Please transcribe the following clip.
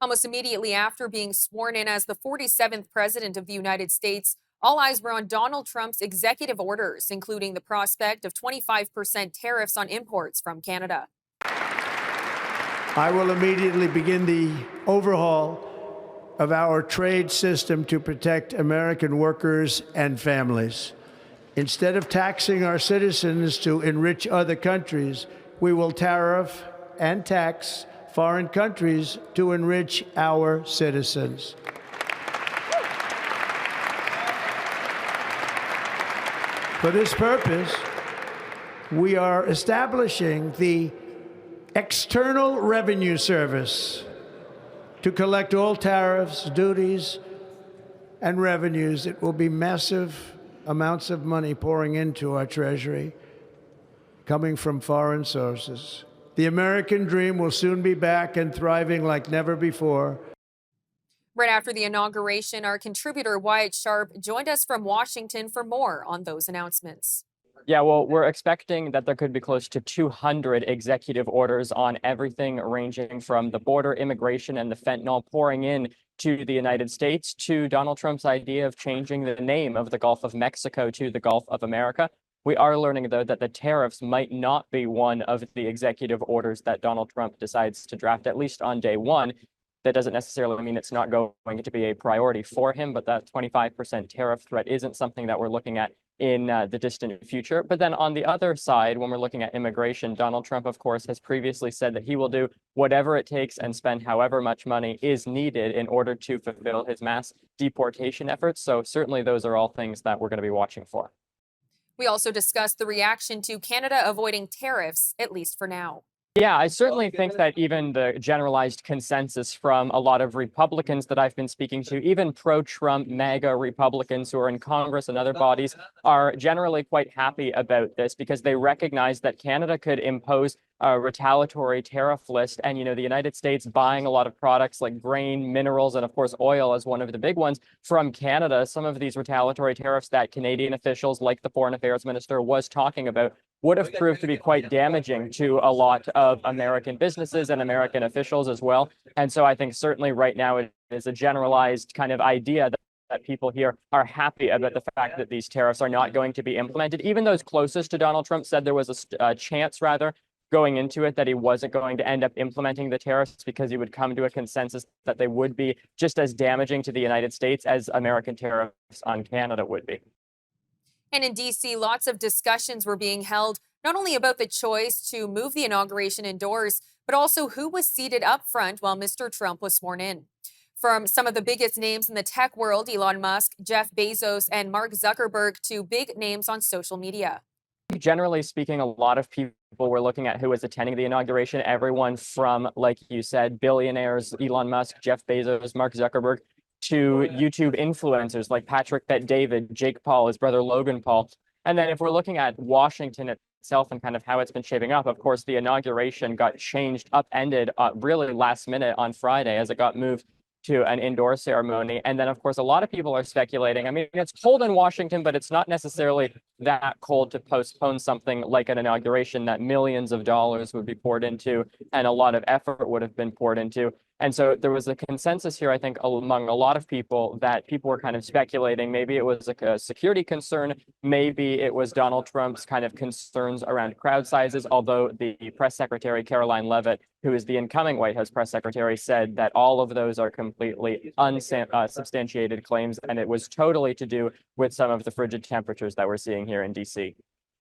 Almost immediately after being sworn in as the 47th president of the United States, all eyes were on Donald Trump's executive orders, including the prospect of 25% tariffs on imports from Canada. I will immediately begin the overhaul of our trade system to protect American workers and families. Instead of taxing our citizens to enrich other countries, we will tariff and tax foreign countries to enrich our citizens. For this purpose, we are establishing the External Revenue Service to collect all tariffs, duties, and revenues. It will be massive amounts of money pouring into our treasury, coming from foreign sources. The American dream will soon be back and thriving like never before. Right after the inauguration, our contributor Wyatt Sharpe joined us from Washington for more on those announcements. Yeah, well, we're expecting that there could be close to 200 executive orders on everything ranging from the border immigration and the fentanyl pouring in to the United States to Donald Trump's idea of changing the name of the Gulf of Mexico to the Gulf of America. We are learning, though, that the tariffs might not be one of the executive orders that Donald Trump decides to draft, at least on day one. That doesn't necessarily mean it's not going to be a priority for him, but that 25% tariff threat isn't something that we're looking at in the distant future. But then on the other side, when we're looking at immigration, Donald Trump, of course, has previously said that he will do whatever it takes and spend however much money is needed in order to fulfill his mass deportation efforts. So certainly those are all things that we're going to be watching for. We also discussed the reaction to Canada avoiding tariffs, at least for now. Yeah, I certainly think that even the generalized consensus from a lot of Republicans that I've been speaking to, even pro-Trump MAGA Republicans who are in Congress and other bodies, are generally quite happy about this because they recognize that Canada could impose a retaliatory tariff list. And, the United States buying a lot of products like grain, minerals, and of course, oil as one of the big ones from Canada. Some of these retaliatory tariffs that Canadian officials, like the Foreign Affairs Minister, was talking about, would have proved to be quite damaging to a lot of American businesses and American officials as well. And so I think certainly right now it is a generalized kind of idea that people here are happy about the fact that these tariffs are not going to be implemented. Even those closest to Donald Trump said there was a chance, rather, going into it that he wasn't going to end up implementing the tariffs because he would come to a consensus that they would be just as damaging to the United States as American tariffs on Canada would be. And in D.C., lots of discussions were being held, not only about the choice to move the inauguration indoors, but also who was seated up front while Mr. Trump was sworn in. From some of the biggest names in the tech world, Elon Musk, Jeff Bezos, and Mark Zuckerberg, to big names on social media. Generally speaking, a lot of people were looking at who was attending the inauguration. Everyone from, like you said, billionaires, Elon Musk, Jeff Bezos, Mark Zuckerberg, to YouTube influencers like Patrick Bet-David, Jake Paul, his brother Logan Paul. And then if we're looking at Washington itself and kind of how it's been shaping up, of course, the inauguration got changed, upended really last minute on Friday as it got moved to an indoor ceremony. And then, of course, a lot of people are speculating. I mean, it's cold in Washington, but it's not necessarily that cold to postpone something like an inauguration that millions of dollars would be poured into and a lot of effort would have been poured into. And so there was a consensus here, I think, among a lot of people that people were kind of speculating. Maybe it was a security concern. Maybe it was Donald Trump's kind of concerns around crowd sizes, although the press secretary, Caroline Leavitt, who is the incoming White House press secretary, said that all of those are completely unsubstantiated claims, and it was totally to do with some of the frigid temperatures that we're seeing here in D.C.